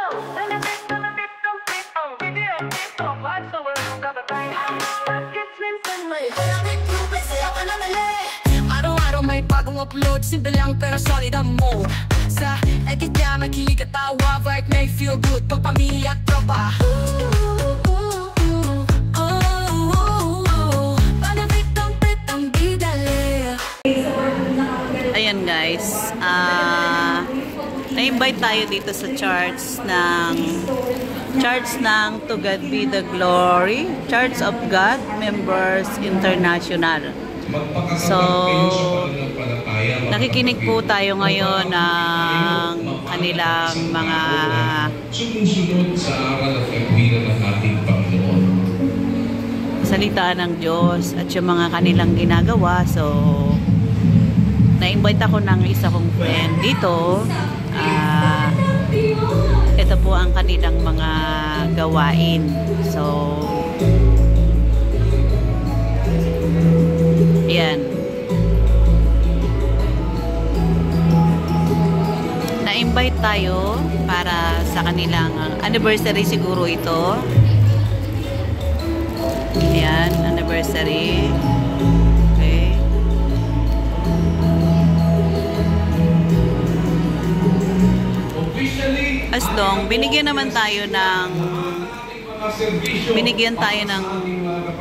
Araw-araw may bagong upload, simple lang pero solid ang move. Sa edit niya makilig at tawa, vibe may feel good pag pamilya at tropa. Ayan guys, na-invite tayo dito sa church ng To God Be the Glory, Church of God Members International. So, nakikinig po tayo ngayon ng kanilang mga sumusunod sa aral at kagwiran ng ating Panginoon. Salita ng Diyos at yung mga kanilang ginagawa. So, na-invite ako ng isa kong friend dito. Ito po ang kanilang mga gawain. So, yan. Na-invite tayo para sa kanilang anniversary siguro ito. Ayan, anniversary. Okay. As long, binigyan tayo ng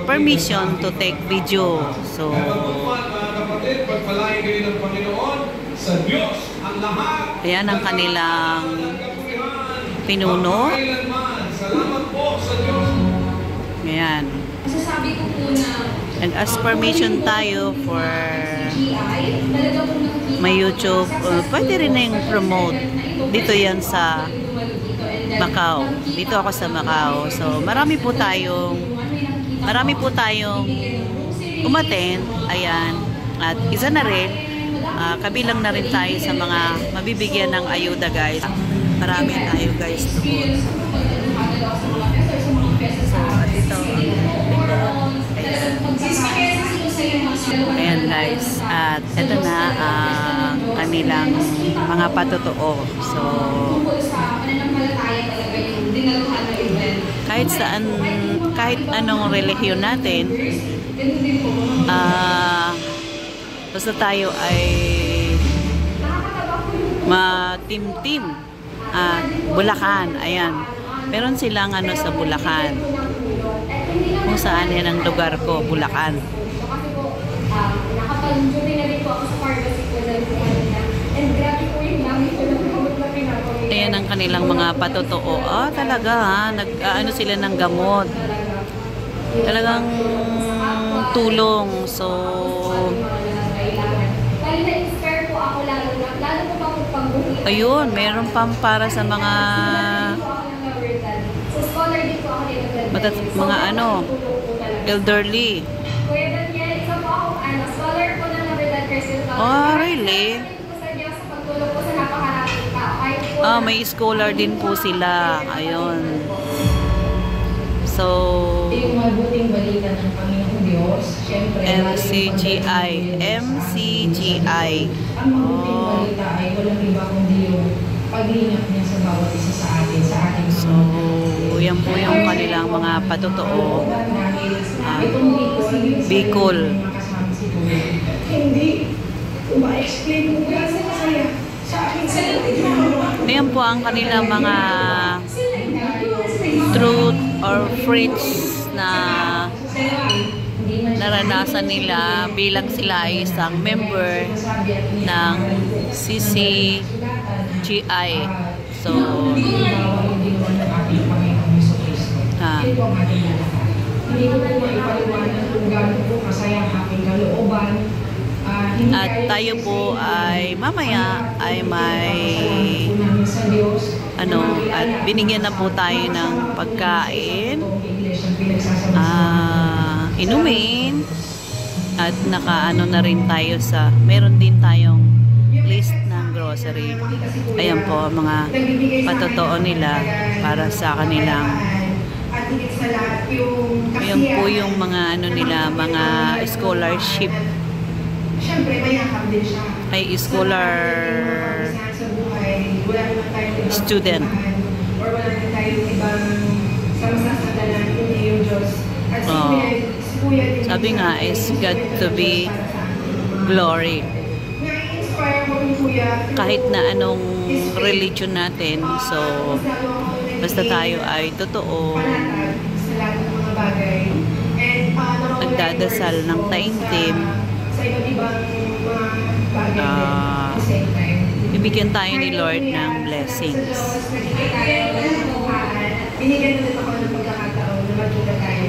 permission to take video. So, ayan ang kanilang pinuno. Ayan. And as permission tayo for may YouTube, pwede rin na yung promote. Dito yan sa Macau. Dito ako sa Macau. So, marami po tayong umattend. Ayan. At isa na rin, kabilang na rin tayo sa mga mabibigyan ng ayuda guys. Marami tayo guys doon. So, at ito ayan guys. At ito na ang kanilang mga patotoo. So, kahit anong relihiyon natin, basta tayo ay ma-team Bulacan, ayan. Meron silang sa Bulacan. Kung saan yan ang lugar ko, Bulacan. Nakapag-join na rin po ako sa pharmacy ko and grabe po yung dami ko ng gamot na pinapamit. Ayan ang kanilang mga patotoo. Talaga ha, nag-ano sila ng gamot. Talagang tulong. So, na-inspire po ako lalo po pa pagbuhin. ayun, meron pang para sa mga scholar din po ako dito. mga elderly. Kuya Daniel, isa po ako scholar po ng Navidad Crescent. Oh, really? May scholar din po sila. Ayun. So, yung mabuting balita ng Panginoong Diyos, syempre, MCGI. Ang mabuting balita ay walang iba kundi yung paglingap niya sa bawat isa sa atin, sa ating so, yan po yung kanilang mga patotoo. Bicol. Hindi. Ma-explain mo ba sa akin sa Ayan po ang kanilang mga truth or fruits na naranasan nila bilang sila ay isang member ng CCGI. So, hindi ko po maipaliwanag kung gano'n po masaya ang aking kalooban. At tayo po ay mamaya ay may at binigyan na po tayo ng pagkain, inumin, at nakaano na rin tayo meron din tayong list ng grocery. Ayan po mga patotoo nila para sa kanilang. Ayan po yung mga mga scholarship. Siyempre, mayakap din siya. Ay scholar student. or wala din tayong ibang samasasandalan kundi yung Diyos. At si Kuya din. Sabi nga is God to be glory. Na-inspire mo yung Kuya. Kahit na anong religion natin, so basta tayo ay totoo, Panatag sa lahat ng mga bagay. And nagdadasal ng taimtim, sa iba't ibang mga bagay at the same time. bibigyan tayo ni Lord ng blessings. Binigyan natin ako ng pagkakataon na magkita tayo.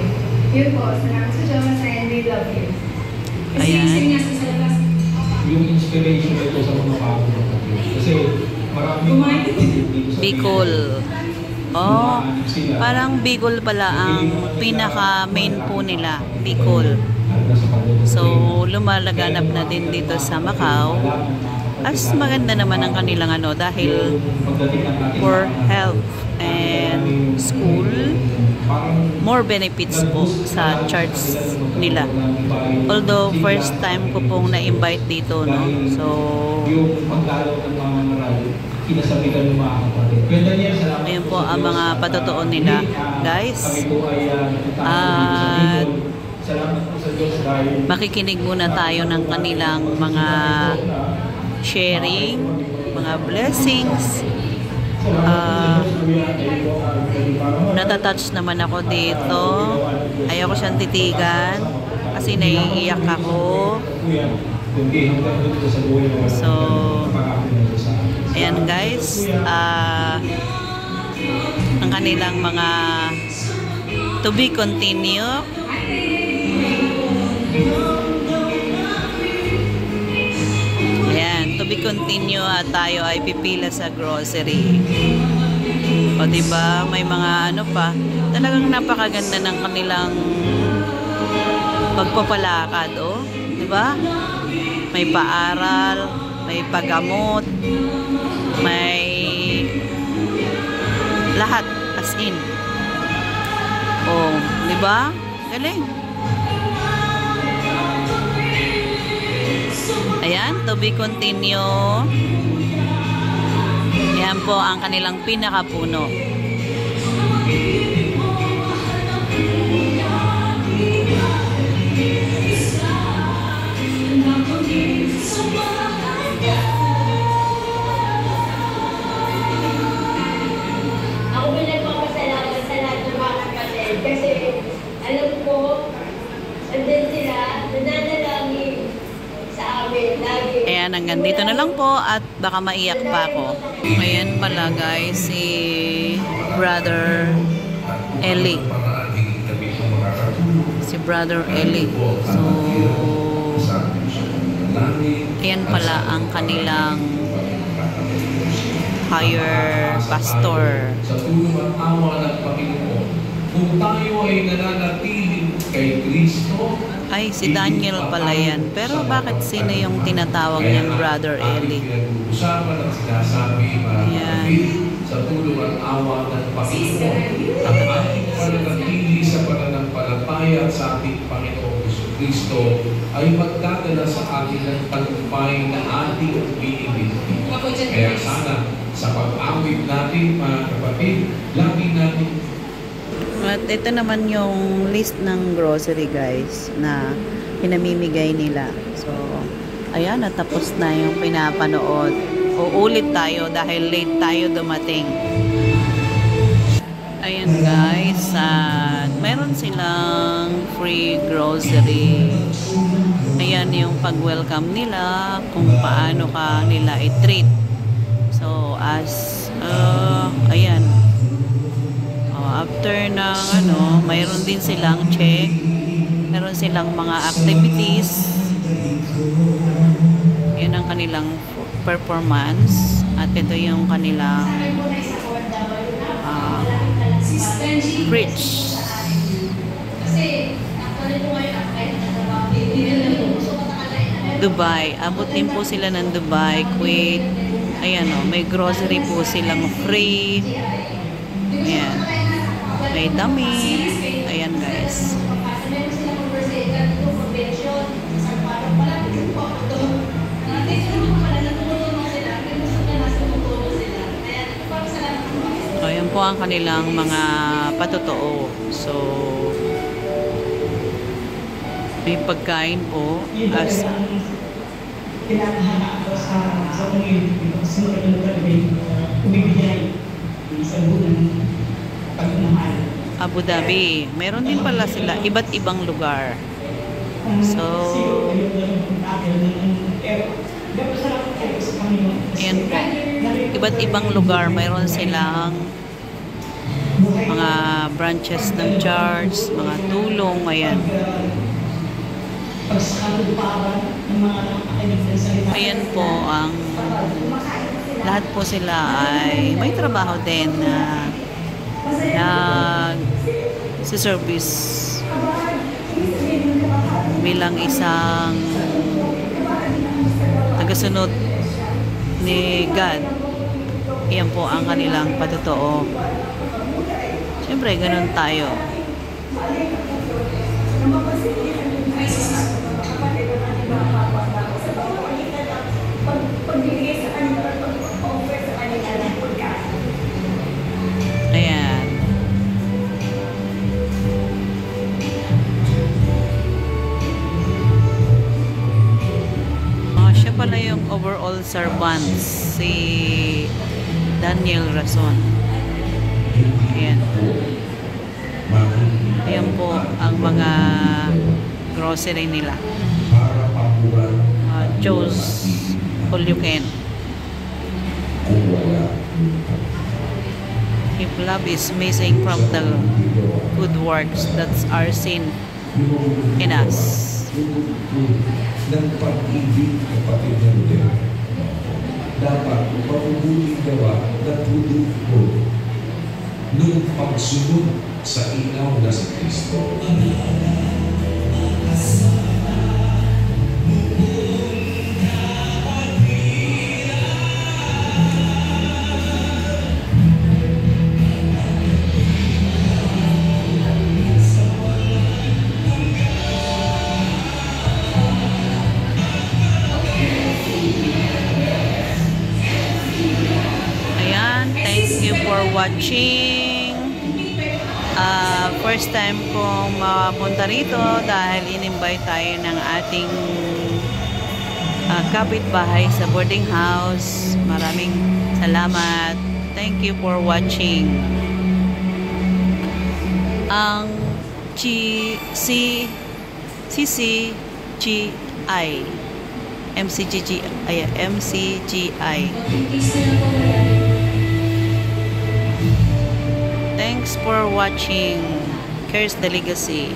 Yun po, salamat sa Diyos and we love you. Ayan. Yung inspiration ito sa mga bago ng Diyos. Kasi maraming Bicol. Oh, parang Bicol pala ang pinaka main po nila, Bicol. So, lumalaganap na din dito sa Macau. As maganda naman ang kanilang ano dahil for health and school, more benefits po sa church nila. Although first time ko pong na-invite dito, no. So, yung pagdalaw ng mga marami, kinasabitan ng mga kapatid. ayun po ang mga patotoo nila, guys. At Salamat po sa Diyos dahil makikinig muna tayo ng kanilang mga sharing, mga blessings. Natatouch naman ako dito. Ayaw ko siyang titigan kasi naiiyak ako. So, ayan guys, ang kanilang mga to be continue. Ayan, to be continue at tayo ay pipila sa grocery. O diba, may mga ano pa, talagang napakaganda ng kanilang pagpapalakad, oh. Diba? May paaral, may paggamot, may lahat as in. Oh, diba? Galing. Ayan, to be continue. Yan po ang kanilang pinakapuno. Ako may nagpapasalamat sa lahat ng mga kapatid kasi alam ko, andun sila, nananalangin sa amin lagi. Ayan, hanggang dito na lang po at baka maiyak pa ako. Ayan pala guys, si Brother Eli. Si Brother Eli. So, ayan pala ang kanilang higher pastor. Sa tulong at awa ng Panginoon, kung tayo ay nananatiling kay Kristo, Ay, si Daniel pala yan. Pero bakit sino yung tinatawag niyang Brother Eli? Usapan at sinasabi mga Ayan. kapatid, sa tulong at awa ng Panginoon, ang ating pananatili sa pananampalataya sa ating Panginoong Kristo ay magdadala sa atin ng tagumpay na ating binibigay. Kaya sana sa pag-awit natin mga kapatid, lagi natin. At ito naman yung list ng grocery guys na pinamimigay nila. So, ayan, natapos na yung pinapanood. Uulit tayo dahil late tayo dumating. Ayan guys, at meron silang free grocery. Ayan yung pag-welcome nila, kung paano ka nila i-treat. So, ayan. After ng mayroon din silang check. Meron silang mga activities. Yan ang kanilang performance. At ito yung kanilang preach. Dubai. Abot din po sila ng Dubai, Kuwait. Ayan o, may grocery po silang free. Ayan. May dami. Ayan guys. Ayan po ang kanilang mga patotoo. So, may pagkain po as kinakahanap ko sa community ko kasi magandang talaga umibigay sa buong pagmamahal. Abu Dhabi. Meron din pala sila iba't ibang lugar. So, ayan po. Iba't ibang lugar. Mayroon silang mga branches ng church, mga tulong. Ayan. Ayan po ang lahat po sila ay may trabaho din na sa service bilang isang tagasunod ni God. Ayan po ang kanilang patotoo. Siyempre, ganun tayo. Ayan. Siya pala yung overall servant, si Daniel Rason. Ayan. Ayan po ang mga grocery nila. Joe's all you can. If love is missing from the good works that are seen in us. Ng pag-ibig kapatid ng Diyos. Dapat mabubuting gawa na tulog ko nung pagsunod sa ilaw na si Kristo. Thank you for watching. First time kong makapunta rito dahil in-invite tayo ng ating kapitbahay sa boarding house. Maraming salamat. Thank you for watching. Ang MCGI. Thanks for watching. Here's the legacy.